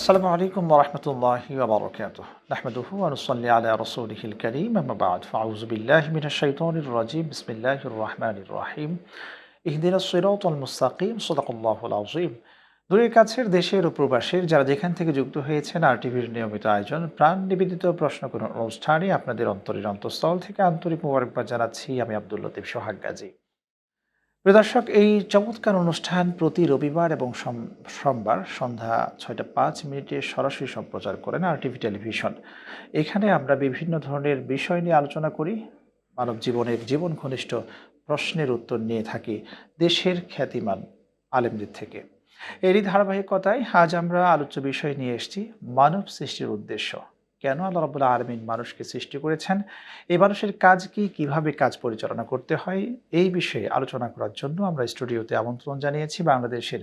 আসসালামু আলাইকুম ওয়া রাহমাতুল্লাহি ওয়া বারাকাতুহু। নাহমাদুহু ওয়া নুসাল্লি আলা রাসূলিহিল কারীম, আম্মা বা'দ। ফাআউযু বিল্লাহি মিনাশ শাইতানির রাজীম। বিসমিল্লাহির রাহমানির রাহিম। ইহদিনাস সিরাতাল মুস্তাকিম। সাদাকাল্লাহুল আযীম। দূরের কাছের দেশের ও প্রবাসের যারা যেখান থেকে যুক্ত হয়েছেন আরটিভির নিয়মিত আয়োজন প্রাণ নিবেদিত প্রশ্ন করুন অনুষ্ঠানে আপনাদের অন্তরের অন্তঃস্থল থেকে আন্তরিক মোবারকবাদ জানাচ্ছি আমি আব্দুল লতিফ সোহাগ গাজী। প্রিয় দর্শক, এই চমৎকার অনুষ্ঠান প্রতি রবিবার এবং সোমবার সন্ধ্যা ৬টা ৫ মিনিটে সরাসরি সম্প্রচার করেন আরটিভি টেলিভিশন। এখানে আমরা বিভিন্ন ধরনের বিষয় নিয়ে আলোচনা করি, মানব জীবনের জীবন ঘনিষ্ঠ প্রশ্নের উত্তর নিয়ে থাকি দেশের খ্যাতিমান আলেমদের থেকে। এরই ধারাবাহিকতায় আজ আমরা আলোচ্য বিষয় নিয়ে এসেছি মানব সৃষ্টির উদ্দেশ্য। কেন আল্লাহ রাব্বুল আলামিন মানুষকে সৃষ্টি করেছেন, এই মানুষের কাজ কি, কিভাবে কাজ পরিচালনা করতে হয়, এই বিষয়ে আলোচনা করার জন্য আমরা স্টুডিওতে আমন্ত্রণ জানিয়েছি বাংলাদেশের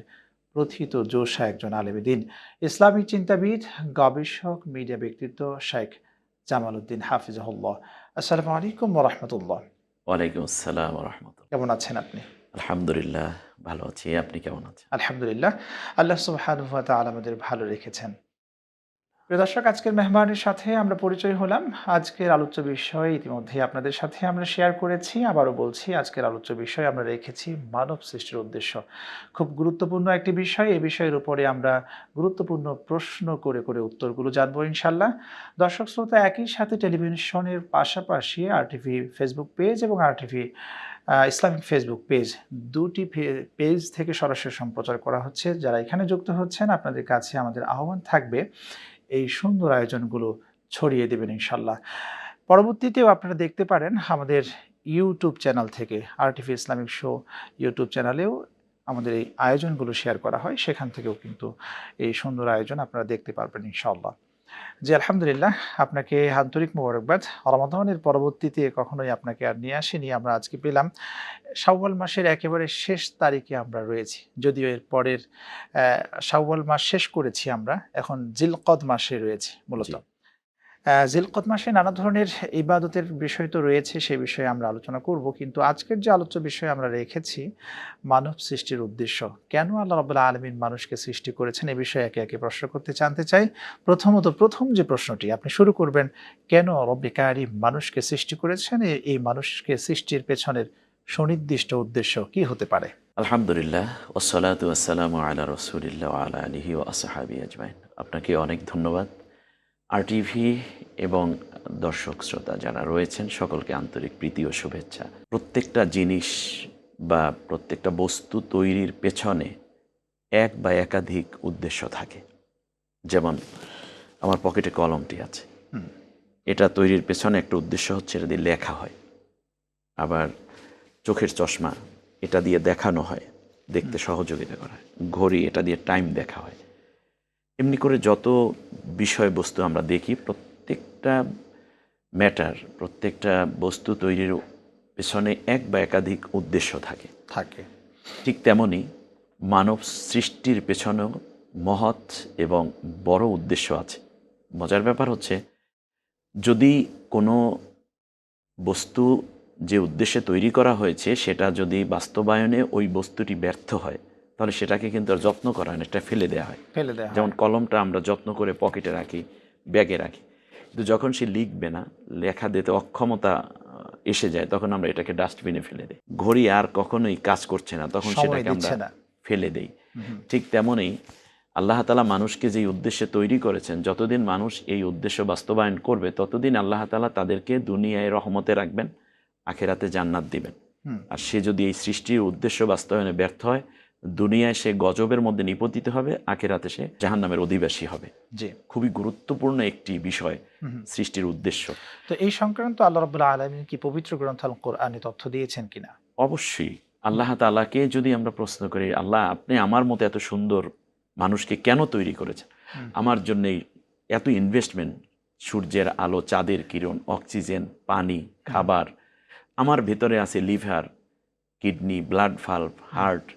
প্রথিত যোশা একজন আলেমে দ্বীন, ইসলামিক চিন্তাবিদ, গবেষক, মিডিয়া ব্যক্তিত্ব শেখ জামাল উদ্দিন হাফিজাহুল্লাহ। আসসালামু আলাইকুম ওয়া রাহমাতুল্লাহ। ওয়ালাইকুম আসসালাম ওয়া রাহমাতুল্লাহ। কেমন আছেন আপনি? আলহামদুলিল্লাহ ভালো আছি। আপনি কেমন আছেন? আলহামদুলিল্লাহ। আল্লাহ সুবহানাহু ওয়া তাআলা আমাদের ভালো রেখেছেন। প্রিয় দর্শক, আজকের মেহমানের সাথে আমরা পরিচয় হলাম। আজকের আলোচ্য বিষয় ইতিমধ্যে আপনাদের সাথে আমরা শেয়ার করেছি। আবারও বলছি, আজকের আলোচ্য বিষয় আমরা রেখেছি মানব সৃষ্টির উদ্দেশ্য। খুব গুরুত্বপূর্ণ একটি বিষয়। এই বিষয়ের উপরে আমরা গুরুত্বপূর্ণ প্রশ্ন করে করে উত্তরগুলো জানবো ইনশাআল্লাহ। দর্শক শ্রোতা, একই সাথে টেলিভিশনের পাশাপাশি আরটিভি ফেসবুক পেজ এবং আরটিভি ইসলামিক ফেসবুক পেজ, দুটি পেজ থেকে সরাসরি সম্প্রচার করা হচ্ছে। যারা এখানে যুক্ত হচ্ছেন, আপনাদের কাছে আমাদের আহ্বান থাকবে এই সুন্দর আয়োজনগুলো ছড়িয়ে দেবেন ইনশাল্লাহ। পরবর্তীতেও আপনারা দেখতে পারেন আমাদের ইউটিউব চ্যানেল থেকে, আরটিভি ইসলামিক শো ইউটিউব চ্যানেলেও আমাদের এই আয়োজনগুলো শেয়ার করা হয়। সেখান থেকেও কিন্তু এই সুন্দর আয়োজন আপনারা দেখতে পারবেন ইনশাআল্লাহ। জি, আলহামদুলিল্লাহ। আপনাকে আন্তরিক মোবারকবাদ। রমাদানের পরবর্তীতে কখনোই আপনাকে আর নিয়ে আসিনি। আমরা আজকে পেলাম শাওয়াল মাসের একেবারে শেষ তারিখে আমরা রয়েছি। যদিও এর পরের শাওয়াল মাস শেষ করেছি আমরা। এখন জিলকদ মাসে রয়েছি মূলত। জি। জিলকদ মাসে নানা ধরনের ইবাদতের বিষয় তো রয়েছে, সে বিষয়ে আমরা আলোচনা করব। কিন্তু আজকের যে আলোচ্য বিষয় আমরা রেখেছি মানব সৃষ্টির উদ্দেশ্য। কেন আল্লাহ রাব্বুল আলামিন মানুষকে সৃষ্টি করেছেন, এ বিষয়ে একে একে প্রশ্ন করতে জানতে চাই। প্রথমত প্রথম যে প্রশ্নটি আপনি শুরু করবেন, কেন রব্বে কারিম মানুষকে সৃষ্টি করেছেন? এই মানুষকে সৃষ্টির পেছনের সুনির্দিষ্ট উদ্দেশ্য কি হতে পারে? আলহামদুলিল্লাহ ওয়াসসালাতু ওয়াসসালামু আলা রাসূলিল্লাহ ওয়া আলা আলিহি ওয়া আসহাবিহি আজমাইন। আপনাকে অনেক ধন্যবাদ। আরটিভি এবং দর্শক শ্রোতা যারা রয়েছেন সকলকে আন্তরিক প্রীতি ও শুভেচ্ছা। প্রত্যেকটা জিনিস বা প্রত্যেকটা বস্তু তৈরির পেছনে এক বা একাধিক উদ্দেশ্য থাকে। যেমন আমার পকেটে কলমটি আছে। হুম, এটা তৈরির পেছনে একটা উদ্দেশ্য হচ্ছে এটা দিয়ে লেখা হয়। আবার চোখের চশমা, এটা দিয়ে দেখানো হয়, দেখতে হুম, সহযোগিতা করা হয়। ঘড়ি, এটা দিয়ে টাইম দেখা হয়। এমনি করে যত বিষয়বস্তু আমরা দেখি, প্রত্যেকটা ম্যাটার, প্রত্যেকটা বস্তু তৈরির পেছনে এক বা একাধিক উদ্দেশ্য থাকে। থাকে। ঠিক তেমনি মানব সৃষ্টির পেছনেও মহৎ এবং বড় উদ্দেশ্য আছে। মজার ব্যাপার হচ্ছে, যদি কোনো বস্তু যে উদ্দেশ্যে তৈরি করা হয়েছে সেটা যদি বাস্তবায়নে ওই বস্তুটি ব্যর্থ হয়, তাহলে সেটাকে কিন্তু আর যত্ন করা হয় না, এটা ফেলে দেওয়া হয়। ফেলে দেয়া যেমন হয়। কলমটা আমরা যত্ন করে পকেটে রাখি, ব্যাগে রাখি, কিন্তু যখন সে লিখবে না, লেখা দিতে অক্ষমতা এসে যায়, তখন আমরা এটাকে ডাস্টবিনে ফেলে দিই। ঘড়ি আর কখনোই কাজ করছে না, তখন সময় সেটাকে আমরা দিচ্ছে না। ফেলে দেই। হুম, হুম, ঠিক তেমনই আল্লাহ তাআলা মানুষকে যেই উদ্দেশ্যে তৈরি করেছেন, যতদিন মানুষ এই উদ্দেশ্য বাস্তবায়ন করবে ততদিন আল্লাহ তাআলা তাদেরকে দুনিয়ায় রহমতে রাখবেন, আখেরাতে জান্নাত দিবেন। হুম। আর সে যদি এই সৃষ্টির উদ্দেশ্য বাস্তবায়নে ব্যর্থ হয়, দুনিয়ায় সে গজবের মধ্যে নিপতিত হবে, আখেরাতে সে জাহান্নামের অধিবাসী হবে। জি। খুবই গুরুত্বপূর্ণ একটি বিষয় হুম, হুম। সৃষ্টির উদ্দেশ্য। তো এই সংক্রান্ত আল্লাহ রাব্বুল আলামিন কি পবিত্র গ্রন্থ আল কোরআনে তথ্য দিয়েছেন কিনা? অবশ্যই আল্লাহ তাআলাকে যদি আমরা প্রশ্ন করি, আল্লাহ আপনি আমার মতো এত সুন্দর মানুষকে কেন তৈরি করেছেন? হুম, আমার জন্যে এত ইনভেস্টমেন্ট, সূর্যের আলো, চাঁদের কিরণ, অক্সিজেন, পানি, হুম, খাবার। আমার ভেতরে আছে লিভার, কিডনি, ব্লাড ভাল্ব, হুম, হার্ট,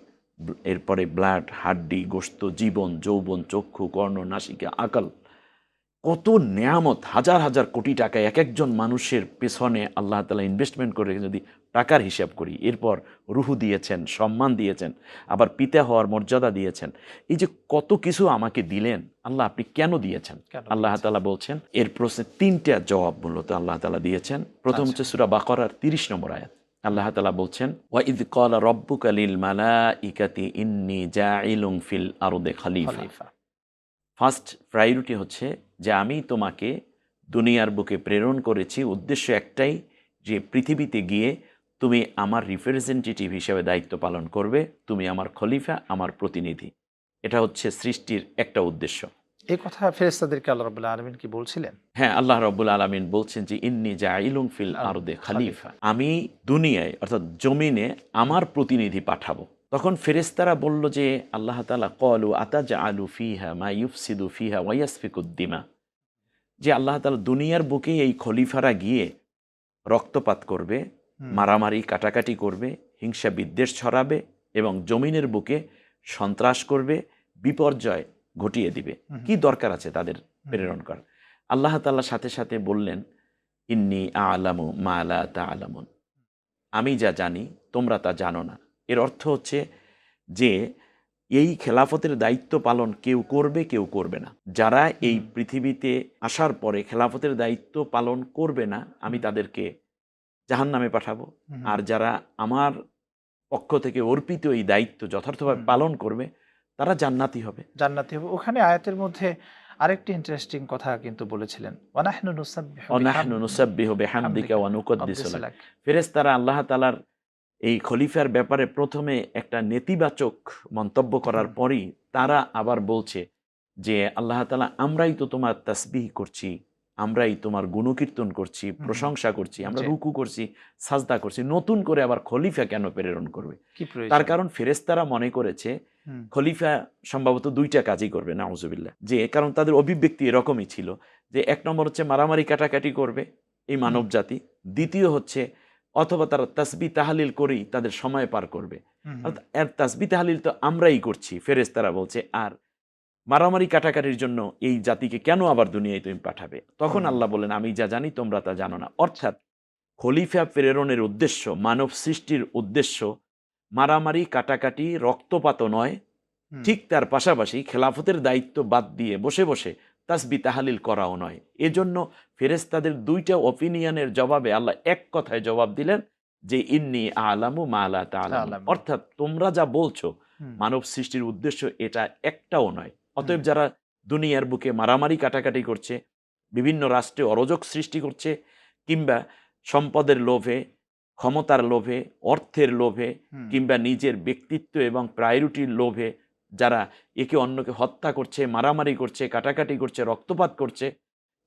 এরপরে ব্লাড, হাড্ডি, গোশত, জীবন, যৌবন, চক্ষু, কর্ণ, নাসিকা, আকাল। কত নেয়ামত, হাজার হাজার কোটি টাকা এক একজন মানুষের পেছনে আল্লাহ তাআলা ইনভেস্টমেন্ট করে যদি টাকার হিসাব করি, এরপর রুহু দিয়েছেন, সম্মান দিয়েছেন, আবার পিতা হওয়ার মর্যাদা দিয়েছেন, এই যে কত কিছু আমাকে দিলেন আল্লাহ, আপনি কেন দিয়েছেন? আল্লাহ তাআলা বলছেন, এর প্রশ্নে 3টা জবাব মূলত আল্লাহ তাআলা দিয়েছেন। প্রথম হচ্ছে সূরা বাকারার 30 নম্বর আয়াত। আল্লাহ তাআলা বলছেন, ওয়া ইয ক্বালা রাব্বুকা লিল মালাইকাতি ইন্নী জাইলুন ফিল আরদি খলিফা। ফার্স্ট প্রায়োরিটি হচ্ছে যে আমি তোমাকে দুনিয়ার বুকে প্রেরণ করেছি, উদ্দেশ্য একটাই, যে পৃথিবীতে গিয়ে তুমি আমার রিপ্রেজেন্টেটিভ হিসেবে দায়িত্ব পালন করবে, তুমি আমার খলিফা, আমার প্রতিনিধি। এটা হচ্ছে সৃষ্টির একটা উদ্দেশ্য। এই কথা ফেরেশতাদেরকে আল্লাহ রাব্বুল আলামিন কি বলছিলেন? হ্যাঁ, আল্লাহ রাব্বুল আলামিন বলছেন যে ইন্নী জাইলুন ফিল আরদি খলিফা, আমি দুনিয়ায় অর্থাৎ জমিনে আমার প্রতিনিধি পাঠাবো। তখন ফেরেশতারা বলল যে আল্লাহ তাআলা ক্বালু আতাজআলু ফিহা মা ইউফসিদু ফিহা ওয়া ইয়াসফিকুদ দিমা, যে আল্লাহ তাআলা দুনিয়ার বুকে এই খলিফারা গিয়ে রক্তপাত করবে, মারামারি কাটাকাটি করবে, হিংসা বিদ্বেষ ছড়াবে এবং জমিনের বুকে সন্ত্রাস করবে, বিপর্যয় ঘটিয়ে দিবে। কি দরকার আছে তাদের প্রেরণ করা? আল্লাহ তাআলা সাথে সাথে বললেন, ইন্নী আ'লামু মা লা তা'লামুন, আমি যা জানি তোমরা তা জানো না। এর অর্থ হচ্ছে যে এই খেলাফতের দায়িত্ব পালন কেউ করবে, কেউ করবে না। যারা এই পৃথিবীতে আসার পরে খেলাফতের দায়িত্ব পালন করবে না, আমি তাদেরকে জাহান্নামে পাঠাবো। আর যারা আমার পক্ষ থেকে অর্পিত এই দায়িত্ব যথার্থভাবে পালন করবে, তারা জান্নাতি হবে। জান্নাতি হবে। ওখানে আয়াতের মধ্যে আরেকটি ইন্টারেস্টিং কথা কিন্তু বলেছিলেন, ওয়া নাহনু নুসাব্বিহু বিহামদিকা ওয়া নুকদ্দিসু লাক। ফেরেশতারা আল্লাহ তাআলার এই খলিফার ব্যাপারে প্রথমে একটা নেতিবাচক মন্তব্য করার পরই তারা আবার বলছে যে আল্লাহ তাআলা, আমরাই তো তোমার তাসবিহ করছি, আমরাই তোমার গুণকীর্তন করছি, প্রশংসা করছি, আমরা রুকু করছি, সাজদা করছি, নতুন করে আবার খলিফা কেন প্রেরণ করবে? তার কারণ ফেরেশতারা মনে করেছে খলিফা সম্ভবত 2টা কাজই করবে, নাউজুবিল্লাহ। যে কারণ তাদের অভিব্যক্তি এরকমই ছিল যে 1 নম্বর হচ্ছে মারামারি কাটাকাটি করবে এই মানব জাতি, দ্বিতীয় হচ্ছে অথবা তারা তাসবিহ তাহলিল করেই তাদের সময় পার করবে। আর তাসবিহ তাহলিল তো আমরাই করছি, ফেরেশতারা বলছে, আর মারামারি কাটাকাটির জন্য এই জাতিকে কেন আবার দুনিয়ায় তুমি পাঠাবে? তখন আল্লাহ বলেন, আমি যা জানি তোমরা তা জানো না। অর্থাৎ খলিফা প্রেরণের উদ্দেশ্য, মানব সৃষ্টির উদ্দেশ্য মারামারি কাটাকাটি রক্তপাত নয়, ঠিক তার পাশাপাশি খেলাফতের দায়িত্ব বাদ দিয়ে বসে বসে তাসবিহ তাহলিল করাও নয়। এজন্য ফেরেশতাদের 2টা অপিনিয়নের জবাবে আল্লাহ এক কথায় জবাব দিলেন যে ইন্নী আ'লামু মা লা তা'লামুন। অর্থাৎ তোমরা যা বলছো মানব সৃষ্টির উদ্দেশ্য এটা একটাও নয়। অতএব যারা দুনিয়ার বুকে মারামারি কাটাকাটি করছে, বিভিন্ন রাষ্ট্রে অরাজক সৃষ্টি করছে, কিংবা সম্পদের লোভে, ক্ষমতার লোভে, অর্থের লোভে, কিংবা নিজের ব্যক্তিত্ব এবং প্রায়োরিটির লোভে যারা একে অন্যকে হত্যা করছে, মারামারি করছে, কাটাকাটি করছে, রক্তপাত করছে,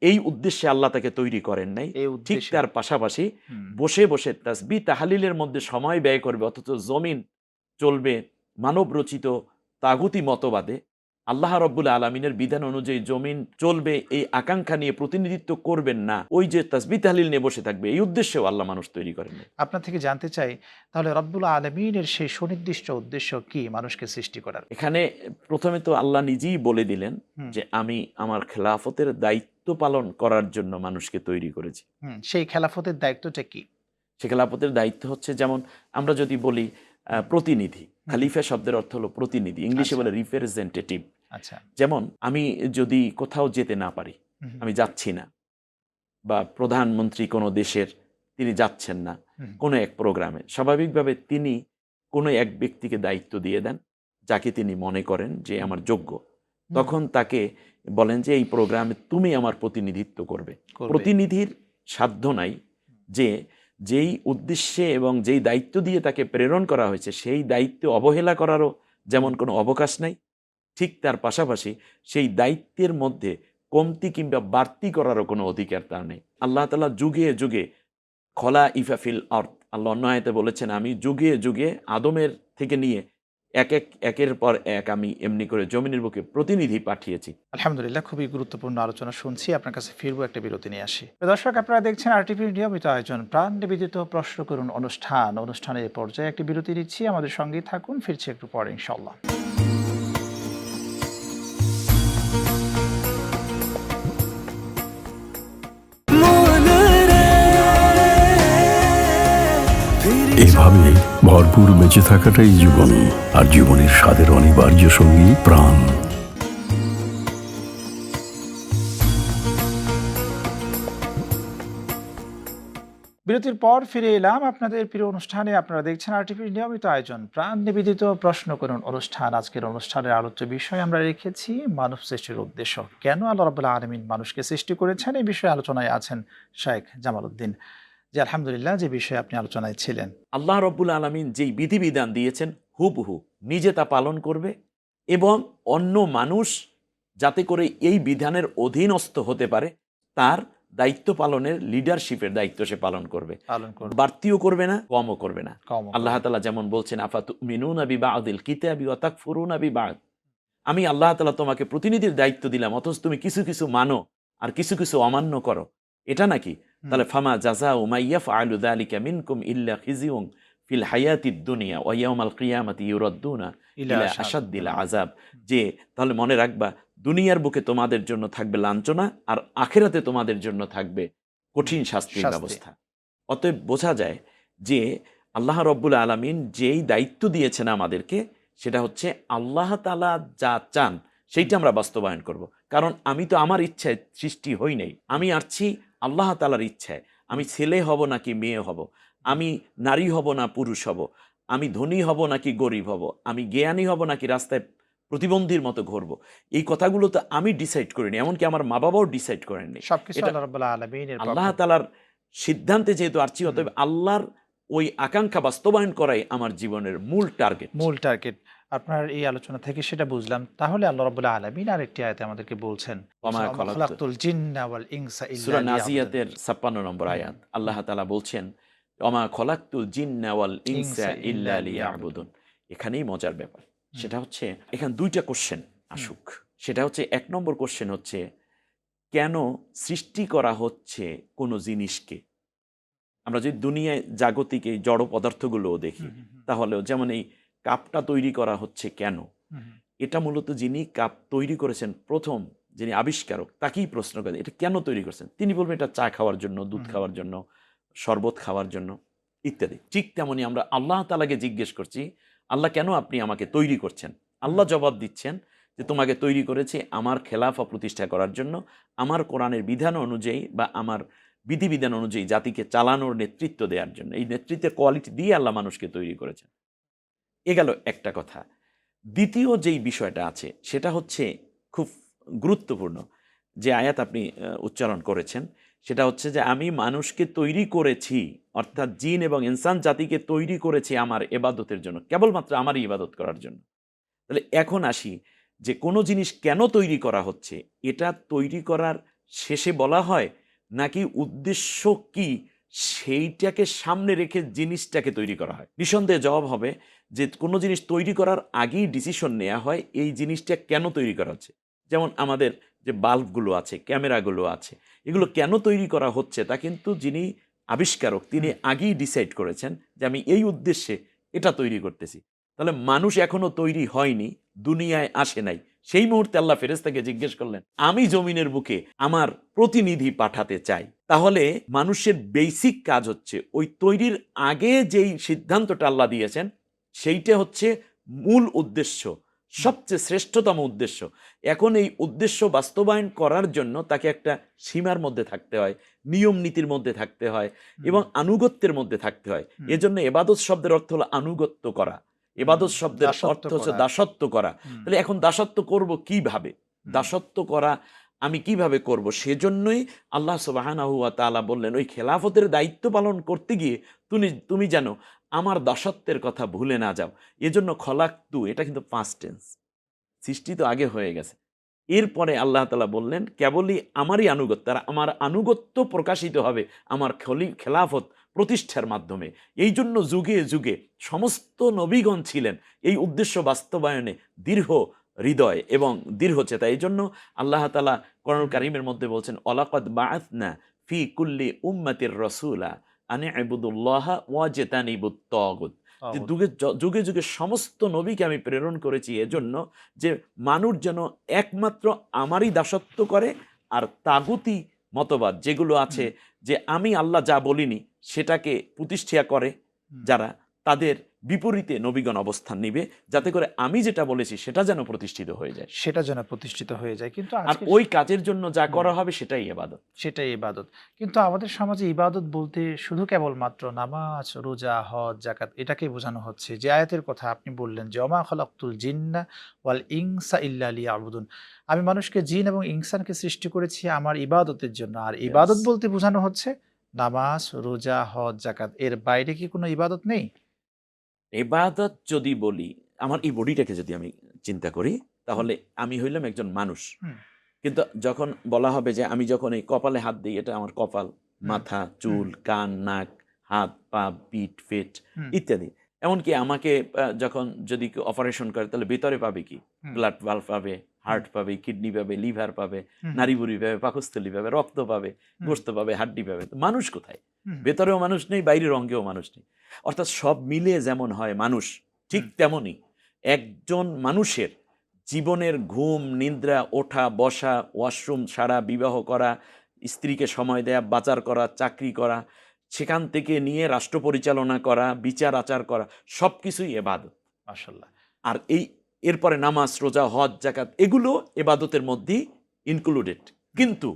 এই উদ্দেশ্যে আল্লাহ তাকে তৈরি করেন নাই। ঠিক তার পাশাপাশি বসে বসে তাসবিহ তাহলিলের মধ্যে সময় ব্যয় করবে, অথচ জমিন চলবে মানব রচিত তাগুতি মতবাদে, আল্লাহ রাব্বুল আলামিনের বিধান অনুযায়ী জমিন চলবে, এই আকাঙ্ক্ষা নিয়ে প্রতিনিধিত্ব করবেন না, ওই যে তাসবিহ তাহলিল নিয়ে বসে থাকবে, এই উদ্দেশ্যেও আল্লাহ মানুষ তৈরি করেন। আপনার থেকে জানতে চাই, তাহলে রাব্বুল আলামিনের সেই সুনির্দিষ্ট উদ্দেশ্য কি মানুষকে সৃষ্টি করার? এখানে প্রথমে তো আল্লাহ নিজেই বলে দিলেন যে আমি আমার খেলাফতের দায়িত্ব পালন করার জন্য মানুষকে তৈরি করেছি। সেই খেলাফতের দায়িত্বটা কি? সেই খেলাফতের দায়িত্ব হচ্ছে, যেমন আমরা যদি বলি প্রতিনিধি, খলিফা শব্দের অর্থ হলো প্রতিনিধি, ইংলিশে বলে রিপ্রেজেন্টেটিভ। আচ্ছা, যেমন আমি যদি কোথাও যেতে না পারি, আমি যাচ্ছি না, বা প্রধানমন্ত্রী কোনো দেশের তিনি যাচ্ছেন না কোনো এক প্রোগ্রামে, স্বাভাবিকভাবে তিনি কোনো এক ব্যক্তিকে দায়িত্ব দিয়ে দেন যাকে তিনি মনে করেন যে আমার যোগ্য। তখন তাকে বলেন যে এই প্রোগ্রামে তুমি আমার প্রতিনিধিত্ব করবে। প্রতিনিধির সাধ্য নাই যে যেই উদ্দেশ্যে এবং যেই দায়িত্ব দিয়ে তাকে প্রেরণ করা হয়েছে সেই দায়িত্ব অবহেলা করারও যেমন কোনো অবকাশ নাই, ঠিক তার পাশাপাশি সেই দায়িত্বের মধ্যে কমতি কিংবা বাড়তি করারও কোনো অধিকার তার নেই। আল্লাহ তাআলা যুগে যুগে খলা ইফাফিল আরদ, আল্লাহ অন্য আয়াতে বলেছেন, আমি যুগে যুগে আদমের থেকে নিয়ে একের পর এক আমি এমনি করে জমিনের বুকে প্রতিনিধি পাঠিয়েছি। আলহামদুলিল্লাহ, খুবই গুরুত্বপূর্ণ আলোচনা শুনছি। আপনার কাছে ফিরবো, একটা বিরতি নিয়ে আসি। দর্শক, আপনারা দেখছেন আরটিভির নিয়মিত আয়োজন প্রাণ নিবেদিত প্রশ্ন করুন অনুষ্ঠানের পর্যায়ে একটি বিরতি নিচ্ছি। আমাদের সঙ্গেই থাকুন, ফিরছি একটু পরে ইনশাআল্লাহ। ভাবে ভরপুর বেঁচে থাকাটাই জীবন, আর জীবনের স্বাদের অনিবার্য সঙ্গী প্রাণ। বিরতির পর ফিরে এলাম আপনাদের প্রিয় অনুষ্ঠানে। আপনারা দেখছেন আরটিভির নিয়মিত আয়োজন প্রাণ নিবেদিত প্রশ্ন করুন অনুষ্ঠান। আজকের অনুষ্ঠানের আলোচ্য বিষয় আমরা রেখেছি মানব সৃষ্টির উদ্দেশ্য। কেন আল্লাহ রাব্বুল আলামিন মানুষকে সৃষ্টি করেছেন, এই বিষয়ে আলোচনায় আছেন শেখ জামাল উদ্দিন। জি আলহামদুলিল্লাহ, যে বিষয়ে আপনি আলোচনায় ছিলেন। আল্লাহ রব্বুল আলামিন যেই বিধিবিধান দিয়েছেন হুবহু নিজে তা পালন করবে এবং অন্য মানুষ যাতে করে এই বিধানের অধীনস্থ হতে পারে তার দায়িত্ব পালনের, লিডারশিপের দায়িত্ব সে পালন করবে। বাড়তিও করবে না, কমও করবে না। আল্লাহ তাআলা যেমন বলছেন, আফাতুমিনুনা বিবাদিল কিতাবি ওয়া তাকফুরুনা বিবাদ। আমি আল্লাহ তাআলা তোমাকে প্রতিনিধির দায়িত্ব দিলাম, অথচ তুমি কিছু কিছু মানো আর কিছু কিছু অমান্য করো, এটা নাকি? তাহলে ফামা জাযাউ মা ইয়াফআলু যালিকা মিনকুম ইল্লা খিজিউন ফিল হায়াতিদ দুনিয়া ওয়া ইয়াউমাল কিয়ামাতি ইউরাদ্দুনা ইলা আশাদ্দিল আযাব। যে তাহলে মনে রাখবা, দুনিয়ার বুকে তোমাদের জন্য থাকবে লাঞ্ছনা, আর আখিরাতে তোমাদের জন্য থাকবে কঠিন শাস্তির ব্যবস্থা। অতএব বোঝা যায় যে আল্লাহ রব্বুল আলামিন যেই দায়িত্ব দিয়েছেন আমাদেরকে, সেটা হচ্ছে আল্লাহ তাআলা যা চান সেইটা আমরা বাস্তবায়ন করব। কারণ আমি তো আমার ইচ্ছায় সৃষ্টি হই নাই, আমি আসছি আল্লাহ তাআলার ইচ্ছায়। আমি ছেলে হব নাকি মেয়ে হব, আমি নারী হব না পুরুষ হব, আমি ধনী হব নাকি গরিব হব, আমি জ্ঞানী হব নাকি রাস্তায় প্রতিবন্ধীর মতো ঘুরব, এই কথাগুলো তো আমি ডিসাইড করিনি, এমনকি আমার মা বাবাও ডিসাইড করেননি। আল্লাহ তাআলার সিদ্ধান্তে যেহেতু আসছি, অতএব আল্লাহর ওই আকাঙ্ক্ষা বাস্তবায়ন করাই আমার জীবনের মূল টার্গেট। আপনার এই আলোচনা থেকে সেটা বুঝলাম। তাহলে আল্লাহ রাব্বুল আলামিন আরেকটি আয়াতে আমাদেরকে বলছেন, খালাকতুল জিন্না ওয়াল ইনসা ইল্লা সূরা নাজিয়াতের 56 নম্বর আয়াত। আল্লাহ তাআলা বলছেন, ওমা খলাকতুল জিন্না ওয়াল ইনসা ইল্লা লিয়াবুদুন। এখানেই মজার ব্যাপার, সেটা হচ্ছে এখানে দুইটা কোশ্চেন আসুক। সেটা হচ্ছে, এক নম্বর কোশ্চেন হচ্ছে, কেন সৃষ্টি করা হচ্ছে কোনো জিনিসকে? আমরা যদি দুনিয়ায় জাগতিক এই জড় পদার্থগুলোও দেখি, তাহলেও যেমন এই কাপটা তৈরি করা হচ্ছে কেন, এটা মূলত যিনি কাপ তৈরি করেছেন, প্রথম যিনি আবিষ্কারক, তাকেই প্রশ্ন করে এটা কেন তৈরি করেছেন। তিনি বলবেন এটা চা খাওয়ার জন্য, দুধ খাওয়ার জন্য, শরবত খাওয়ার জন্য ইত্যাদি। ঠিক তেমনি আমরা আল্লাহ তাআলাকে জিজ্ঞেস করছি, আল্লাহ কেন আপনি আমাকে তৈরি করছেন? আল্লাহ জবাব দিচ্ছেন যে তোমাকে তৈরি করেছি আমার খেলাফা প্রতিষ্ঠা করার জন্য, আমার কোরআনের বিধান অনুযায়ী বা আমার বিধিবিধান অনুযায়ী জাতিকে চালানোর নেতৃত্ব দেওয়ার জন্য। এই নেতৃত্বের কোয়ালিটি দিয়ে আল্লাহ মানুষকে তৈরি করেছেন। এ গেল একটা কথা। দ্বিতীয় যেই বিষয়টা আছে সেটা হচ্ছে খুব গুরুত্বপূর্ণ, যে আয়াত আপনি উচ্চারণ করেছেন, সেটা হচ্ছে যে আমি মানুষকে তৈরি করেছি, অর্থাৎ জিন এবং ইনসান জাতিকে তৈরি করেছি আমার ইবাদতের জন্য, কেবলমাত্র আমারই ইবাদত করার জন্য। তাহলে এখন আসি যে কোনো জিনিস কেন তৈরি করা হচ্ছে, এটা তৈরি করার শেষে বলা হয় নাকি উদ্দেশ্য কি সেইটাকে সামনে রেখে জিনিসটাকে তৈরি করা হয়? নিঃসন্দেহে জবাব হবে যে কোনো জিনিস তৈরি করার আগেই ডিসিশন নেওয়া হয় এই জিনিসটা কেন তৈরি করা হচ্ছে। যেমন আমাদের যে বাল্বগুলো আছে, ক্যামেরাগুলো আছে, এগুলো কেন তৈরি করা হচ্ছে তা কিন্তু যিনি আবিষ্কারক তিনি আগেই ডিসাইড করেছেন যে আমি এই উদ্দেশ্যে এটা তৈরি করতেছি। তাহলে মানুষ এখনো তৈরি হয়নি, দুনিয়ায় আসে নাই। সেই মুহূর্তে আল্লাহ ফেরেশতাকে জিজ্ঞেস করলেন, আমি জমিনের বুকে আমার প্রতিনিধি পাঠাতে চাই। তাহলে মানুষের বেসিক কাজ হচ্ছে ওই তৈরির আগে যেই সিদ্ধান্তটা আল্লাহ দিয়েছেন সেইটা হচ্ছে মূল উদ্দেশ্য, সবচেয়ে শ্রেষ্ঠতম উদ্দেশ্য। এখন এই উদ্দেশ্য বাস্তবায়ন করার জন্য তাকে একটা সীমার মধ্যে থাকতে হয়, নিয়ম নীতির মধ্যে থাকতে হয় এবং আনুগত্যের মধ্যে থাকতে হয়। এজন্য ইবাদত শব্দের অর্থ হলো আনুগত্য করা, ইবাদত শব্দের অর্থ হচ্ছে দাসত্ব করা। তাহলে এখন দাসত্ব করব কিভাবে? দাসত্ব করা আমি কিভাবে করব? সেজন্যই আল্লাহ সুবহানাহু ওয়া তাআলা বললেন, ওই খেলাফতের দায়িত্ব পালন করতে গিয়ে তুমি জানো আমার দাসত্বের কথা ভুলে না যাও। এজন্য খলাকতু, এটা কিন্তু পাস্ট টেন্স, সৃষ্টি তো আগে হয়ে গেছে। এরপরে আল্লাহ তাআলা বললেন কেবলই আমারই আনুগত্য, আর আমার আনুগত্য প্রকাশিত হবে আমার খেলাফত প্রতিষ্ঠার মাধ্যমে। এই জন্য যুগে যুগে সমস্ত নবীগণ ছিলেন এই উদ্দেশ্য বাস্তবায়নে দৃঢ় হৃদয় এবং দৃঢ় চেতা। এই জন্য আল্লাহ তাআলা কোরআনুল কারীমের মধ্যে বলছেন, ওয়ালাকাদ বাআসনা ফি কুল্লি উম্মাতির রাসূলা আন ইবুদুল্লাহ ওয়াজতানিবুত তাগুত। যে যুগে যুগে সমস্ত নবীকে আমি প্রেরণ করেছি এজন্য যে মানুষ যেন একমাত্র আমারই দাসত্ব করে, আর তাগুতি মতবাদ যেগুলো আছে যে আমি আল্লাহ যা বলিনি সেটাকে প্রতিষ্ঠা করে যারা, তাদের বিপরীতে নবীগণ অবস্থান নিবে, যাতে করে আমি যেটা বলেছি সেটা যেন প্রতিষ্ঠিত হয়ে যায়, সেটা যেন প্রতিষ্ঠিত হয়ে যায়। কিন্তু আর আজকে ওই কাজের জন্য যা করা হবে সেটাই ইবাদত। সেটাই ইবাদত। কিন্তু আমাদের সমাজে ইবাদত বলতে শুধু কেবলমাত্র নামাজ, রোজা, হজ, যাকাত এটাকেই বোঝানো হচ্ছে। যে আয়াতের কথা আপনি বললেন যে ওমা খালাকতুল জিন্না ওয়াল ইনসা ইল্লা লিয়াবুদুন, আমি মানুষকে জিন এবং ইনসানকে সৃষ্টি করেছি আমার ইবাদতের জন্য। আর ইবাদত Yes. বলতে বোঝানো হচ্ছে নামাজ, রোজা, হজ, যাকাত। এর বাইরে কি কোনো ইবাদত নেই? ইবাদত যদি বলি, আমার এই বডিটাকে যদি আমি চিন্তা করি, তাহলে আমি হইলাম একজন মানুষ। হুম, কিন্তু যখন বলা হবে যে আমি যখন এই কপালে হাত দিই, এটা আমার কপাল, হুম, মাথা, হুম, চুল, কান, নাক, হাত, পা, পিঠ, পেট হুম, ইত্যাদি। এমনকি আমাকে যখন যদি কেউ অপারেশন করে, তাহলে ভেতরে পাবে কি? হুম, ব্লাড ভাল্ব পাবে, হুম, হার্ট পাবে, কিডনি পাবে, লিভার পাবে, হুম, নাড়িভুড়ি পাবে, পাকস্থলী পাবে, রক্ত পাবে, হুম, গোশত পাবে, হাড্ডি পাবে। তো মানুষ কোথায়? হুম, ভেতরেও মানুষ নেই, বাইরের অঙ্গেও মানুষ নেই। অর্থাৎ সব মিলে যেমন হয় মানুষ, ঠিক হুম, তেমনি একজন মানুষের জীবনের ঘুম, নিদ্রা, ওঠা, বসা, ওয়াশরুম সারা, বিবাহ করা, স্ত্রীকে সময় দেয়া, বাজার করা, চাকরি করা, সেখান থেকে নিয়ে রাষ্ট্র পরিচালনা করা, বিচার আচার করা, সব কিছুই এবাদত। মাশাআল্লাহ। আর এরপরে নামাজ, রোজা, হজ, জাকাত এগুলো এবাদতের মধ্যেই ইনক্লুডেড। কিন্তু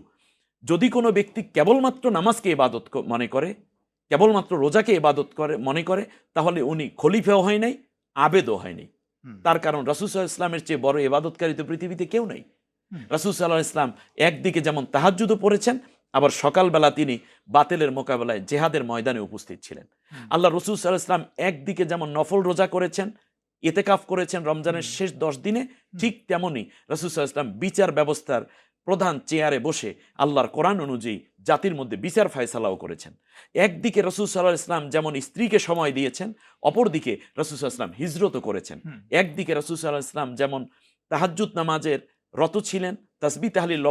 যদি কোনো ব্যক্তি কেবলমাত্র নামাজকে ইবাদত মনে করে, কেবলমাত্র রোজাকে ইবাদত করে মনে করে, তাহলে উনি খলিফাও হয় নাই, আবেদও হয় নাই। হুম, তার কারণ রাসূল সাল্লাল্লাহু আলাইহি ওয়াসাল্লামের চেয়ে বড় ইবাদতকারী তো পৃথিবীতে কেউ নাই। হুম, রাসূল সাল্লাল্লাহু আলাইহি ওয়াসাল্লাম একদিকে যেমন তাহাজ্জুদও পড়েছেন, আবার সকালবেলা তিনি বাতিলের মোকাবেলায় জেহাদের ময়দানে উপস্থিত ছিলেন। হুম, আল্লাহ রাসূল সাল্লাল্লাহু আলাইহি ওয়াসাল্লাম একদিকে যেমন নফল রোজা করেছেন, ইতিকাফ করেছেন রমজানের হুম, শেষ 10 দিনে, হুম, ঠিক তেমনি রাসূল সাল্লাল্লাহু আলাইহি ওয়াসাল্লাম বিচার ব্যবস্থার প্রধান চেয়ারে বসে আল্লাহর কোরআন অনুযায়ী জাতির মধ্যে বিচার ফায়সালাও করেছেন। একদিকে রাসূল সাল্লাল্লাহু আলাইহি ওয়াসাল্লাম যেমন স্ত্রীকে সময় দিয়েছেন, অপরদিকে রাসূল সাল্লাল্লাহু আলাইহি ওয়াসাল্লাম হিজরতও করেছেন। হুম, একদিকে রাসূল সাল্লাল্লাহু আলাইহি ওয়াসাল্লাম যেমন তাহাজ্জুদ নামাজের রত ছিলেন, তাসবিহ তাহলিল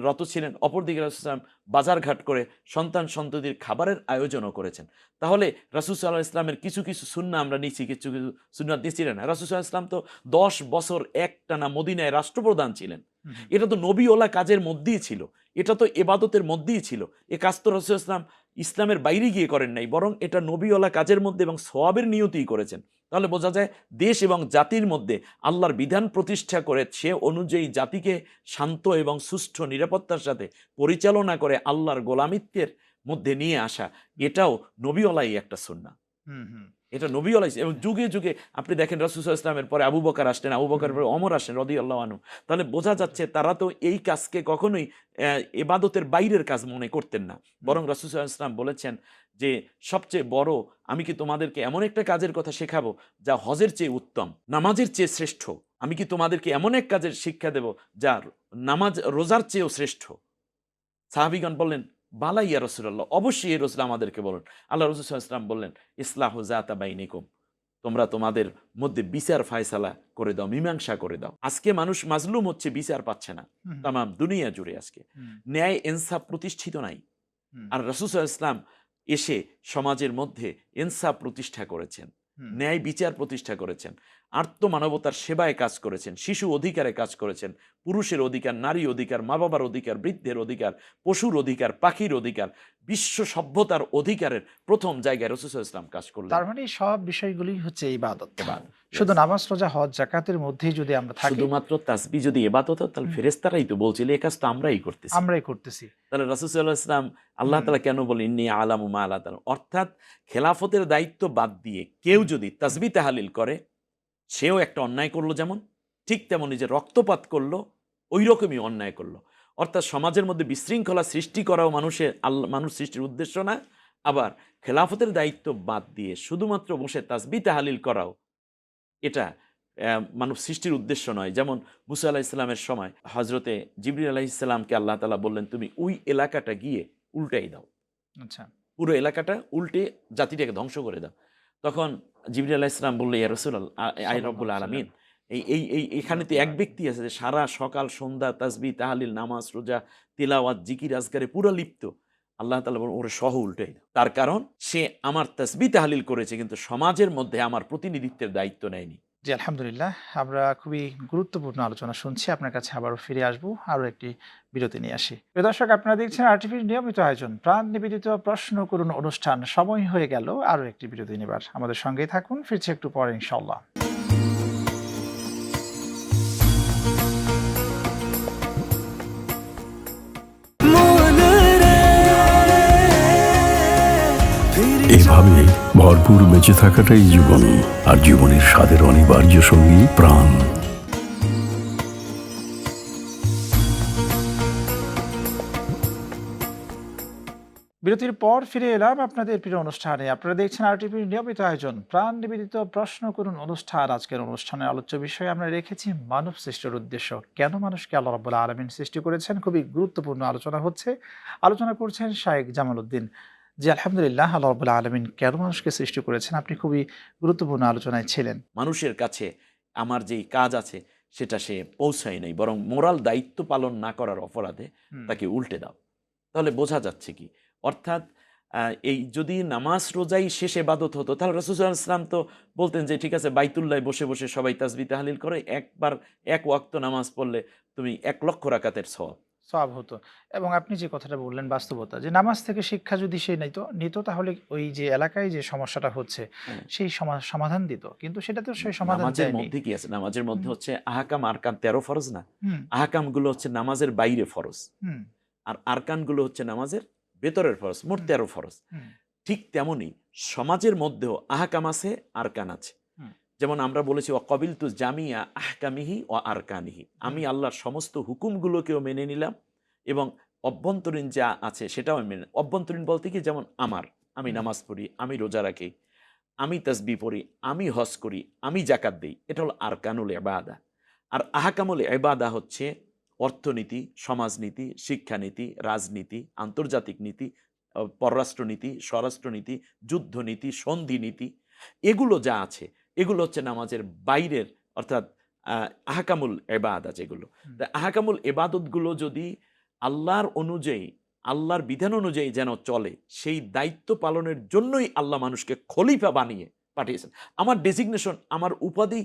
রত ছিলেন, অপরদিকে রাসূল সাল্লাল্লাহু আলাইহি ওয়াসাল্লাম বাজারঘাট করে সন্তান সন্ততির খাবারের আয়োজনও করেছেন। তাহলে রাসূল সাল্লাল্লাহু আলাইহি ওয়াসাল্লামের কিছু কিছু সুন্নাহ আমরা নিচ্ছি, কিছু কিছু সুন্নাত নিচ্ছিলেন না। রাসূল সাল্লাল্লাহু আলাইহি ওয়াসাল্লাম তো 10 বছর একটানা মদিনায় রাষ্ট্রপ্রধান ছিলেন। হুম, হুম, এটা তো নবীওয়ালা কাজের মধ্যেই ছিল, এটা তো এবাদতের মধ্যেই ছিল। এ কাজ তো রাসূল সাল্লাল্লাহু আলাইহি ওয়াসাল্লাম ইসলামের বাইরে গিয়ে করেন নাই, বরং এটা নবীওয়ালা কাজের মধ্যে এবং সওয়াবের নিয়তেই করেছেন। তাহলে বোঝা যায় দেশ এবং জাতির মধ্যে আল্লাহর বিধান প্রতিষ্ঠা করে সে অনুযায়ী জাতিকে শান্ত এবং সুষ্ঠু নিরাপত্তার সাথে পরিচালনা করে আল্লাহর গোলামিত্বের মধ্যে নিয়ে আসা, এটাও নবীওয়ালাই একটা সুন্নাহ। হুম, হুম, এটা নবীওয়ালাই, এবং যুগে যুগে আপনি দেখেন রাসূল সাল্লাল্লাহু আলাইহি ওয়াসাল্লামের পরে আবু বকর আসলেন, আবু বকরের পরে ওমর আসলেন রাদিয়াল্লাহু আনহু। তাহলে বোঝা যাচ্ছে তারা তো এই কাজকে কখনোই ইবাদতের বাইরের কাজ মনে করতেন না। বরং রাসূল সাল্লাল্লাহু আলাইহি ওয়াসাল্লাম বলেছেন যে সবচেয়ে বড়, আমি কি তোমাদেরকে এমন একটা কাজের কথা শেখাবো যা হজের চেয়ে উত্তম, নামাজের চেয়ে শ্রেষ্ঠ? আমি কি তোমাদেরকে এমন এক কাজের শিক্ষা দেব যা নামাজ রোজার চেয়েও শ্রেষ্ঠ? সাহাবীগণ বললেন, বালা ইয়া রাসূলুল্লাহ, অবশ্যই এই রাসূল আমাদেরকে বলুন। আল্লাহ রাসূল সাল্লাল্লাহু আলাইহি ওয়াসাল্লাম বললেন, ইসলাহু যাতা বাইনিকুম, তোমরা তোমাদের মধ্যে বিচার ফায়সালা করে দাও, মীমাংসা করে দাও। আজকে মানুষ মাজলুম হচ্ছে, বিচার পাচ্ছে না হুম, তামাম দুনিয়া জুড়ে। আজকে হুম, ন্যায় ইনসাফ প্রতিষ্ঠিত নাই। হুম, আর রাসূল সাল্লাল্লাহু আলাইহি ওয়াসাল্লাম এসে সমাজের মধ্যে ইনসাফ প্রতিষ্ঠা করেছেন, হুম, ন্যায় বিচার প্রতিষ্ঠা করেছেন, আত্মমানবতার সেবায় কাজ করেছেন, শিশু অধিকারে কাজ করেছেন, পুরুষের অধিকার, নারী অধিকার, মা বাবার অধিকার, বৃদ্ধের অধিকার, পশুর অধিকার, পাখির অধিকার, বিশ্ব সভ্যতার অধিকারের প্রথম জায়গায় রাসূল সাল্লাল্লাহু আলাইহি ওয়াসাল্লাম কাজ করলেন। তার মানে এই সব বিষয়গুলি হচ্ছে ইবাদত। ইবাদত। শুধু Yes. নামাজ, রোজা, হজ, যাকাতের মধ্যেই যদি আমরা থাকি, শুধুমাত্র তাসবিহ যদি ইবাদত হতো, তাহলে হুম, ফেরেশতারাই তো বলছিল, এই কাজ তো আমরাই করতেছি। আমরাই করতেছি। তাহলে রাসূল সাল্লাল্লাহু আলাইহি ওয়াসাল্লাম, আল্লাহ হুম, তাআলা কেন বলেন ইন্নী আ'লামু মা লা তা'লামুন? অর্থাৎ খেলাফতের দায়িত্ব বাদ দিয়ে কেউ হুম, যদি তাসবিহ তাহলিল করে, সেও একটা অন্যায় করলো যেমন, ঠিক তেমনি যে রক্তপাত করলো ওই রকমই অন্যায় করলো। অর্থাৎ সমাজের মধ্যে বিশৃঙ্খলা সৃষ্টি করাও মানুষ সৃষ্টির উদ্দেশ্য না। আবার খেলাফতের দায়িত্ব বাদ দিয়ে শুধুমাত্র বসে তাসবিহ তাহলিল করাও, এটা মানব সৃষ্টির উদ্দেশ্য নয়। যেমন মুসা আলাইহিস সালামের সময় হযরতে জিবরিল আলাইহিস সালামকে আল্লাহ তাআলা বললেন, তুমি ওই এলাকাটা গিয়ে উল্টাই দাও। আচ্ছা, পুরো এলাকাটা উল্টে জাতিটাকে ধ্বংস করে দাও। তখন জিবরিল আলাইহিস সালাম বলল, ইয়া রাসূলুল্লাহ, আই সাল্লাল্লাহু রব্বুল আলাইহি আলামিন, ওয়াসাল্লাম। এখানে তো এক ব্যক্তি আছে যে সারা সকাল সন্ধ্যা তাসবিহ তাহলিল, নামাজ, রোজা, তিলাওয়াত, জিকির, আজকারে পুরা লিপ্ত। আল্লাহ তাআলা বলেন, ওরে সহ উল্টাই দাও। তার কারণ সে আমার তাসবিহ তাহলিল করেছে, কিন্তু সমাজের মধ্যে আমার প্রতিনিধিত্বের দায়িত্ব নেয়নি। জি, আলহামদুলিল্লাহ। আমরা খুবই গুরুত্বপূর্ণ আলোচনা শুনছি। আপনার কাছে আবারও ফিরে আসবো। আরো একটি বিরতি নিয়ে আসি। প্রিয় দর্শক, আপনারা দেখছেন আরটিভির নিয়মিত আয়োজন প্রাণ নিবেদিত প্রশ্ন করুন অনুষ্ঠান। সময় হয়ে গেল আরো একটি বিরতি নেবার। আমাদের সঙ্গেই থাকুন। ফিরছি একটু পরে ইনশাআল্লাহ। এভাবে ভরপুর বেঁচে থাকাটাই জীবন, আর জীবনের স্বাদের অনিবার্য সঙ্গী প্রাণ। বিরতির পর ফিরে এলাম আপনাদের প্রিয় অনুষ্ঠানে। আপনারা দেখছেন আরটিভির নিয়মিত আয়োজন প্রাণ নিবেদিত প্রশ্ন করুন অনুষ্ঠান। আজকের অনুষ্ঠানের আলোচ্য বিষয়ে আমরা রেখেছি মানব সৃষ্টির উদ্দেশ্য। কেন মানুষকে আল্লাহ রাব্বুল আলামিন সৃষ্টি করেছেন? খুবই গুরুত্বপূর্ণ আলোচনা হচ্ছে। আলোচনা করছেন শায়েখ জামাল উদ্দিন। জি, আলহামদুলিল্লাহ। আল্লাহ রাব্বুল আলামিন কেন মানুষকে সৃষ্টি করেছেন? আপনি খুবই গুরুত্বপূর্ণ আলোচনায় ছিলেন। মানুষের কাছে আমার যেই কাজ আছে সেটা সে পৌঁছায় নাই, বরং মোরাল দায়িত্ব পালন না করার অপরাধে হুম, তাকে উল্টে দাও। তাহলে বোঝা যাচ্ছে কি, অর্থাৎ এই যদি নামাজ রোজাই শেষ ইবাদত হতো, তাহলে রাসূল সাল্লাল্লাহু আলাইহি ওয়াসাল্লাম তো বলতেন যে ঠিক আছে, বাইতুল্লাহ বসে বসে সবাই তাসবিহ তাহলিল করে, একবার এক ওয়াক্ত নামাজ পড়লে তুমি 1,00,000 রাকাতের সওয়াব। সওয়াব হতো। এবং আপনি যে কথাটা বললেন বাস্তবতা, যে নামাজ থেকে শিক্ষা যদি সে নিত তাহলে ওই যে এলাকায় যে সমস্যাটা হচ্ছে হ্যাঁ, সেই সমাধান দিত। কিন্তু সেটা তো সে সমাধান নামাজের দেয়নি। মধ্যে কি আছে? নামাজের মধ্যে হুম, হচ্ছে আহকাম আরকান 13 ফরজ না? হুম, আহকামগুলো হচ্ছে নামাজের বাইরে ফরজ, হুম, আর আরকানগুলো হচ্ছে নামাজের ভেতরের ফরজ, মোট হুম, 13 ফরজ। হুম, ঠিক তেমনি সমাজের মধ্যেও আহকাম আছে, আরকান আছে। হুম, যেমন আমরা বলেছি ওয়াকাবিলতু জামিয়া আহকামিহি ওয়া আরকানিহি, আমি আল্লাহর সমস্ত হুকুমগুলোকেও মেনে নিলাম এবং অভ্যন্তরীণ যা আছে সেটাও আমি মেনে। অভ্যন্তরীণ বলতে কি, যেমন আমি হুম, নামাজ পড়ি, আমি রোজা রাখি, আমি তাসবিহ পড়ি, আমি হজ করি, আমি জাকাত দেই, এটা হলো আরকানুল ইবাদা। আর আহকামুল ইবাদা হচ্ছে অর্থনীতি, সমাজনীতি, শিক্ষানীতি, রাজনীতি, আন্তর্জাতিক নীতি, পররাষ্ট্রনীতি, স্বরাষ্ট্রনীতি, যুদ্ধনীতি, সন্ধিনীতি, এগুলো যা আছে এগুলো হচ্ছে নামাজের বাইরের, অর্থাৎ আহকামুল ইবাদা যেগুলো। হুম, তা আহকামুল ইবাদতগুলো যদি আল্লাহর অনুযায়ী, আল্লাহর বিধান অনুযায়ী যেন চলে, সেই দায়িত্ব পালনের জন্যই আল্লাহ মানুষকে খলিফা বানিয়ে পাঠিয়েছেন। আমার ডেজিগনেশন, আমার উপাধি,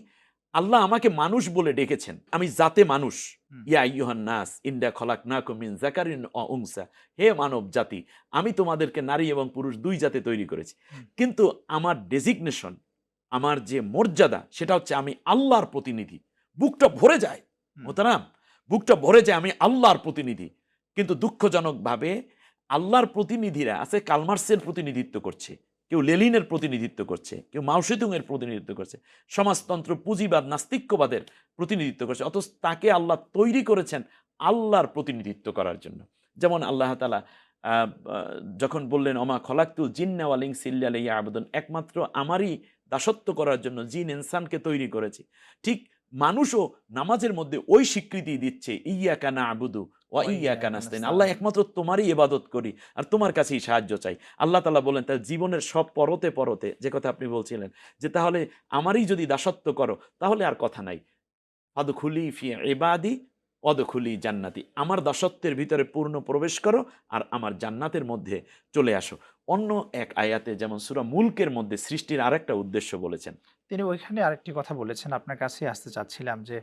আল্লাহ আমাকে মানুষ বলে ডেকেছেন। আমি জাতে মানুষ। হুম, ইয়া আইয়ুহান নাস ইন্না খলাকনাকুম মিন যাকারিন ওয়া উনসা, হে মানব জাতি, আমি তোমাদেরকে নারী এবং পুরুষ দুই জাতে তৈরি করেছি। হুম, কিন্তু আমার ডেজিগনেশন, আমার যে মর্যাদা, সেটা হচ্ছে আমি আল্লাহর প্রতিনিধি। বুকটা ভরে যায় হুম, মোহতারাম, বুকটা ভরে যায়, আমি আল্লাহর প্রতিনিধি। কিন্তু দুঃখজনকভাবে আল্লাহর প্রতিনিধিরা আছে কালমার্সের প্রতিনিধিত্ব করছে, কেউ লেলিনের প্রতিনিধিত্ব করছে, কেউ মাওসেতুংয়ের প্রতিনিধিত্ব করছে, সমাজতন্ত্র, পুঁজিবাদ, নাস্তিক্যবাদের প্রতিনিধিত্ব করছে। অথচ তাকে আল্লাহ তৈরি করেছেন আল্লাহর প্রতিনিধিত্ব করার জন্য। যেমন আল্লাহ তাআলা যখন বললেন অমা খলাকতুল জিন্না ওয়াল ইনসা ইল্লা লিয়াবুদুন, একমাত্র আমারই দাসত্ব করার জন্য জিন ইনসানকে তৈরি করেছি। ঠিক মানুষও নামাজের মধ্যে ওই স্বীকৃতি দিচ্ছে, ইয়াকা না'বুদু ওয়া ইয়াকা নাস্তাইন, আল্লাহ একমাত্র তোমারই ইবাদত করি আর তোমার কাছেই সাহায্য চাই। আল্লাহ তাআলা বলেন তার জীবনের সব পরতে পরতে, যে কথা আপনি বলছিলেন, যে তাহলে আমারই যদি দাসত্ব করো তাহলে আর কথা নাই। ফাদখুলি ফি ইবাদি অদখুলি জান্নাতি, আমার দাসত্বের ভিতরে পূর্ণ প্রবেশ করো আর আমার জান্নাতের মধ্যে চলে আসো। অন্য এক আয়াতে যেমন সূরা মুলকের মধ্যে সৃষ্টির আরেকটা উদ্দেশ্য বলেছেন। তিনি ওইখানে আরেকটি কথা বলেছেন, আপনার কাছেই আসতে চাচ্ছিলাম যে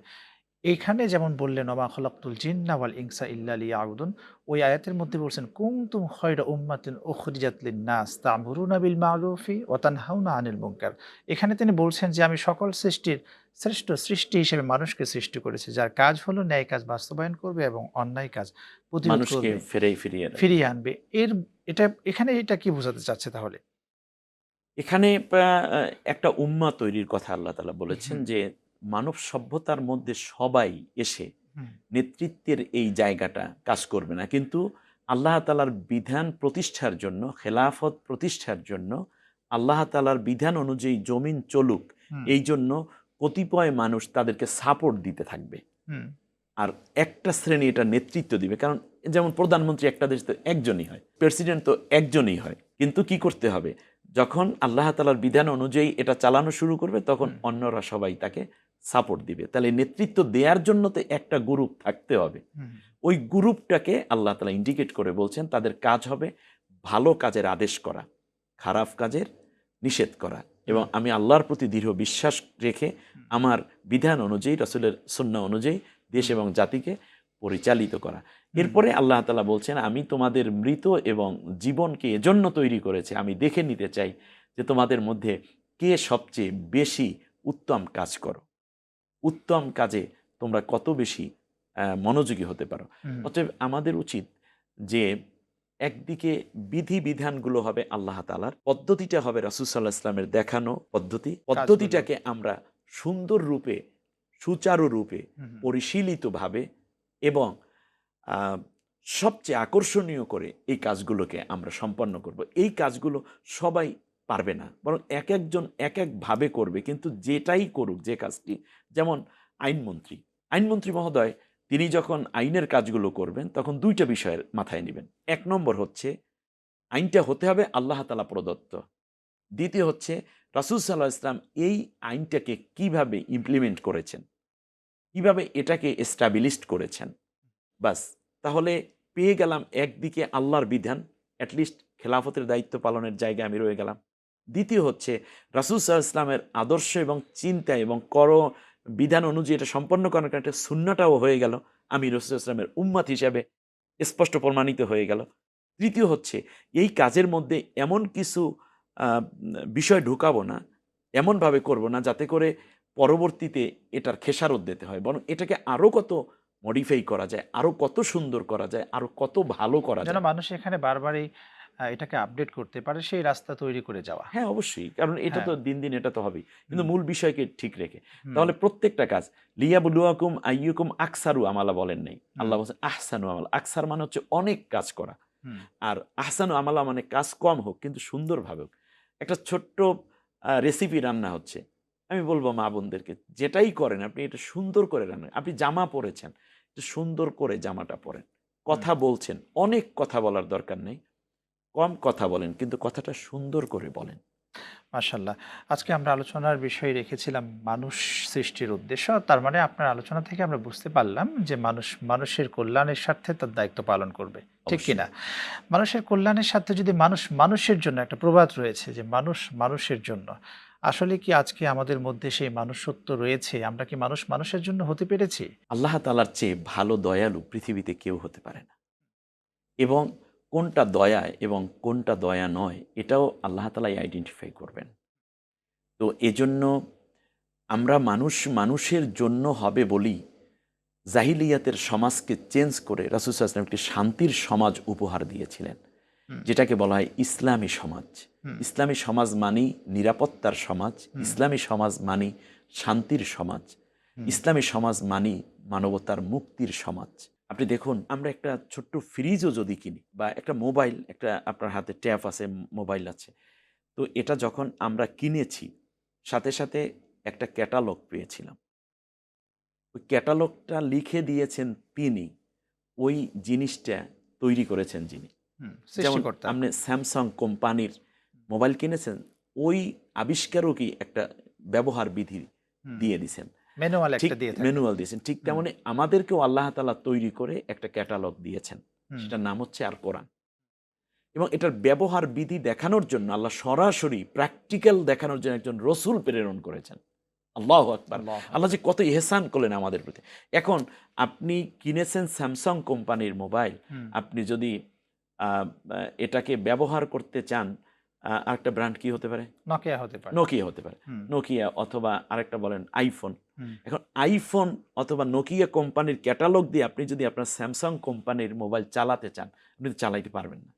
এইখানে যেমন বললেন ওমা খলাকতুল জিন্না ওয়াল ইনসা ইল্লা লিয়াবুদুন, ওই আয়াতের মধ্যে বলছেন কুনতুম খায়রা উম্মাতিন উখরিজাত লিন-নাস তা'মুরুনা বিল মা'রুফি ওয়া তানহাউনা আনিল মুনকার। এখানে তিনি বলছেন যে আমি সকল সৃষ্টির শ্রেষ্ঠ সৃষ্টি হিসেবে মানুষকে সৃষ্টি করেছি, যার কাজ হলো ন্যায় কাজ বাস্তবায়ন করবে এবং অন্যায় কাজ প্রতিরোধ মানুষকে করবে, ফিরিয়ে রাখবে। ফিরিয়ে আনবে। এখানে এটা কি বোঝাতে চাচ্ছে তাহলে? এখানে একটা উম্মাহ তৈরির কথা আল্লাহ তাআলা বলেছেন, হুম, যে মানব সভ্যতার মধ্যে সবাই এসে হুম, নেতৃত্বের এই জায়গাটা কাজ করবে না, কিন্তু আল্লাহ তাআলার বিধান প্রতিষ্ঠার জন্য, খেলাফত প্রতিষ্ঠার জন্য, আল্লাহ তাআলার বিধান অনুযায়ী জমিন চলুক, হুম, এই জন্য কতিপয় মানুষ তাদেরকে সাপোর্ট দিতে থাকবে। হুম, আর একটা শ্রেণী এটা নেতৃত্ব দিবে। কারণ যেমন প্রধানমন্ত্রী একটা দেশ তো একজনই হয়, প্রেসিডেন্ট তো একজনই হয়, কিন্তু কি করতে হবে, যখন আল্লাহ তাআলার বিধান অনুযায়ী এটা চালানো শুরু করবে তখন হুম, অন্যরা সবাই তাকে সাপোর্ট দিবে। তাহলে নেতৃত্ব দেওয়ার জন্য তো একটা গ্রুপ থাকতে হবে। হুম, ওই গ্রুপটাকে আল্লাহ তাআলা ইন্ডিকেট করে বলছেন তাদের কাজ হবে ভালো কাজের আদেশ করা, খারাপ কাজের নিষেধ করা, এবং আমি আল্লাহর প্রতি দৃঢ় বিশ্বাস রেখে আমার বিধান অনুযায়ী, রাসূলের সুন্নাহ অনুযায়ী দেশ এবং জাতিকে পরিচালিত করা। এরপরে আল্লাহ তাআলা বলছেন, আমি তোমাদের মৃত এবং জীবনকে এজন্য তৈরি করেছি, আমি দেখে নিতে চাই যে তোমাদের মধ্যে কে সবচেয়ে বেশি উত্তম কাজ করো, উত্তম কাজে তোমরা কত বেশি মনোযোগী হতে পারো। অতএব আমাদের উচিত যে একদিকে বিধিবিধানগুলো হবে আল্লাহ তাআলার, পদ্ধতিটা হবে রাসূল সাল্লাল্লাহু আলাইহি ওয়াসাল্লামের দেখানো পদ্ধতিটাকে আমরা সুন্দর রূপে, সুচারু রূপে, পরিশীলিতভাবে এবং সবচেয়ে আকর্ষণীয় করে এই কাজগুলোকে আমরা সম্পন্ন করব। এই কাজগুলো সবাই পারবে না, বরং এক একজন এক একভাবে করবে, কিন্তু যেটাই করুক, যে কাজটি, যেমন আইনমন্ত্রী মহোদয় তিনি যখন আইনের কাজগুলো করবেন তখন দুইটা বিষয়ের মাথায় নেবেন। এক নম্বর হচ্ছে আইনটা হতে হবে আল্লাহ তাআলা প্রদত্ত, দ্বিতীয় হচ্ছে রাসূল সাল্লাল্লাহু আলাইহি ওয়াসাল্লাম এই আইনটাকে কিভাবে ইমপ্লিমেন্ট করেছেন, কিভাবে এটাকে এস্টাবলিশড করেছেন। বাস, তাহলে পেয়ে গেলাম একদিকে আল্লাহর বিধান, অ্যাটলিস্ট খেলাফতের দায়িত্ব পালনের জায়গায় আমি রয়ে গেলাম। দ্বিতীয় হচ্ছে রাসূল সাল্লাল্লাহু আলাইহি ওয়াসাল্লামের আদর্শ এবং চিন্তা এবং বিধান অনুযায়ী এটা সম্পন্ন করার একটা সুন্নাহটাও হয়ে গেল, আমি রাসূল সাল্লাল্লাহু আলাইহি ওয়াসাল্লামের উম্মত হিসাবে স্পষ্ট প্রমাণিত হয়ে গেল। তৃতীয় হচ্ছে এই কাজের মধ্যে এমন কিছু বিষয় ঢুকাবো না, এমনভাবে করব না যাতে করে পরবর্তীতে এটার খেসারত দিতে হয়, বরং এটাকে আরও কত মডিফাই করা যায়, আরও কত সুন্দর করা যায়, আরও কত ভালো করা যায়, যেন মানুষ এখানে বারবারই এটাকে আপডেট করতে পারে, সেই রাস্তা তৈরি করে যাওয়া। হ্যাঁ, অবশ্যই, কারণ এটা তো দিন দিন এটা তো হবেই, কিন্তু মূল বিষয়কে ঠিক রেখে। হুম। তাহলে প্রত্যেকটা কাজ লিয়াবলুয়াকুম আইয়ুকুম আকসারু আমালা বলেন নাই, আল্লাহ বলছেন আহসানু আমালা। আকসার মানে হচ্ছে অনেক কাজ করা, আর আহসানু আমালা মানে কাজ কম হোক কিন্তু সুন্দরভাবে হোক। একটা ছোট্ট রেসিপি রান্না হচ্ছে, আমি বলবো মা বোনদেরকে, যেটাই করেন আপনি এটা সুন্দর করে রান্না। আপনি জামা পরেছেন, একটু সুন্দর করে জামাটা পরেন। কথা বলছেন, অনেক কথা বলার দরকার নেই, কম কথা বলেন, কিন্তু কথাটা সুন্দর করে বলেন। মাশাআল্লাহ। আজকে আমরা আলোচনার বিষয় রেখেছিলাম মানুষ সৃষ্টির উদ্দেশ্য। তার মানে আপনার আলোচনা থেকে আমরা বুঝতে পারলাম যে মানুষের কল্যাণের স্বার্থে তার দায়িত্ব পালন করবে। ঠিক অবশ্যই। কিনা? মানুষের কল্যাণের স্বার্থে যদি মানুষের জন্য, একটা প্রবাদ রয়েছে যে মানুষের জন্য। আসলে কি আজকে আমাদের মধ্যে সেই মানুষত্ব রয়েছে? আমরা কি মানুষের জন্য হতে পেরেছি? আল্লাহ তাআলার চেয়ে ভালো দয়ালু পৃথিবীতে কেউ হতে পারে না, এবং কোনটা দয়া এবং কোনটা দয়া নয় এটাও আল্লাহ তাআলাই আইডেন্টিফাই করবেন। তো এজন্য আমরা মানুষের জন্য হবে বলি জাহিলিয়াতের সমাজকে চেঞ্জ করে রাসূল সাল্লাল্লাহু আলাইহি ওয়াসাল্লাম একটি শান্তির সমাজ উপহার দিয়েছিলেন, যেটাকে বলা হয় ইসলামী সমাজ। ইসলামী সমাজ মানেই নিরাপত্তার সমাজ, ইসলামী সমাজ মানেই শান্তির সমাজ, ইসলামী সমাজ মানেই মানবতার মুক্তির সমাজ। আপনি দেখুন, আমরা একটা ছোট্ট ফ্রিজও যদি কিনি, বা একটা মোবাইল, একটা আপনার হাতে ট্যাব আছে, মোবাইল আছে, তো এটা যখন আমরা কিনেছি সাথে সাথে একটা ক্যাটালগ পেয়েছিলাম। ওই ক্যাটালগটা লিখে দিয়েছেন তিনি, ওই জিনিসটা তৈরি করেছেন যিনি। যেমন সৃষ্টিকর্তা। আপনি স্যামসাং কোম্পানির মোবাইল কিনেছেন, ওই আবিষ্কারকই একটা ব্যবহার বিধি দিয়ে দিয়েছেন, ম্যানুয়াল ঠিক একটা দিয়ে থাকে। ম্যানুয়াল দিয়েছেন। ঠিক তেমনি আমাদেরকেও আল্লাহ তাআলা তৈরি করে একটা ক্যাটালগ দিয়েছেন, সেটার নাম হচ্ছে আর কোরআন। এবং এটার ব্যবহার বিধি দেখানোর জন্য আল্লাহ সরাসরি প্র্যাকটিক্যাল দেখানোর জন্য একজন রসুল প্রেরণ করেছেন। আল্লাহু আকবার! আল্লাহ যে কত ইহসান করলেন আমাদের প্রতি। এখন আপনি কিনেছেন স্যামসাং কোম্পানির মোবাইল, আপনি যদি এটাকে ব্যবহার করতে চান, আরেকটা ব্র্যান্ড কি হতে পারে? নকিয়া হতে পারে। নোকিয়া হতে পারে। নোকিয়া, অথবা আরেকটা বলেন আইফোন। এখন আইফোন অথবা নোকিয়া কোম্পানির ক্যাটালগ দিয়ে আপনি যদি আপনার স্যামসাং কোম্পানির মোবাইল চালাতে চান, আপনি চালাইতে পারবেন না,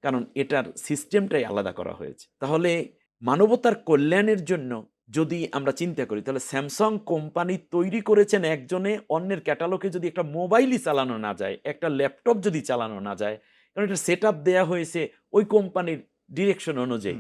কারণ এটার সিস্টেমটাই আলাদা করা হয়েছে। তাহলে মানবতার কল্যাণের জন্য যদি আমরা চিন্তা করি, তাহলে স্যামসাং কোম্পানি তৈরি করেছেন একজনে, অন্যের ক্যাটালগে যদি একটা মোবাইলই চালানো না যায়, একটা ল্যাপটপ যদি চালানো না যায়, কারণ এটা সেট আপ দেওয়া হয়েছে ওই কোম্পানির ডিরেকশন অনুযায়ী,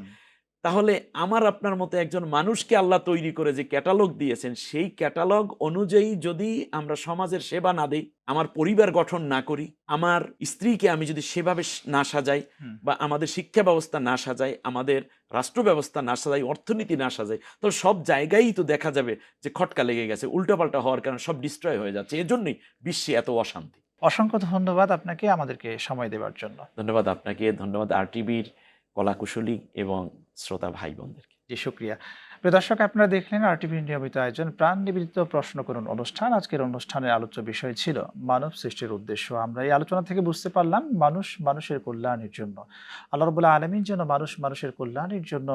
তাহলে আমার আপনার মতো একজন মানুষকে আল্লাহ তৈরি করে যে ক্যাটালগ দিয়েছেন, সেই ক্যাটালগ অনুযায়ী যদি আমরা সমাজের সেবা না দেই, আমার পরিবার গঠন না করি, আমার স্ত্রীকে আমি যদি সেভাবে না সাজাই, বা আমাদের শিক্ষা ব্যবস্থা না সাজাই, আমাদের রাষ্ট্র ব্যবস্থা না সাজাই, অর্থনীতি না সাজাই, তাহলে সব জায়গায়ই তো দেখা যাবে যে খটকা লেগে গেছে, উল্টাপাল্টা হওয়ার কারণে সব ডিস্ট্রয় হয়ে যাচ্ছে। এজন্যই বিশ্বে এত অশান্তি। অসংখ্য ধন্যবাদ আপনাকে আমাদেরকে সময় দেওয়ার জন্য। ধন্যবাদ আপনাকে, ধন্যবাদ আরটিভির কলাকুশলী এবং শ্রোতা ভাই বোনদেরকে। জি, শুকরিয়া। প্রিয় দর্শক, আপনারা দেখলেন RTVর নিয়মিত আয়োজন প্রাণ নিবেদিত প্রশ্ন করুন অনুষ্ঠান। আজকের অনুষ্ঠানের আলোচ্য বিষয় ছিল মানব সৃষ্টির উদ্দেশ্য। আমরা এই আলোচনা থেকে বুঝতে পারলাম মানুষ মানুষের কল্যাণের জন্য, আল্লাহ রাব্বুল আলামিন যেন মানুষ মানুষের কল্যাণের জন্য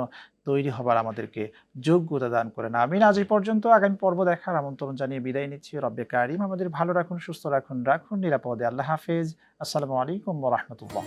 তৈরি হবার আমাদেরকে যোগ্যতা দান করেন। আমিন। আজ এই পর্যন্ত। আগামী পর্ব দেখার আমন্ত্রণ জানিয়ে বিদায় নিচ্ছি। রব্বে কারিম আমাদের ভালো রাখুন, সুস্থ রাখুন, রাখুন নিরাপদে। আল্লাহ হাফেজ। আসসালামু আলাইকুম ওয়া রাহমাতুল্লাহ।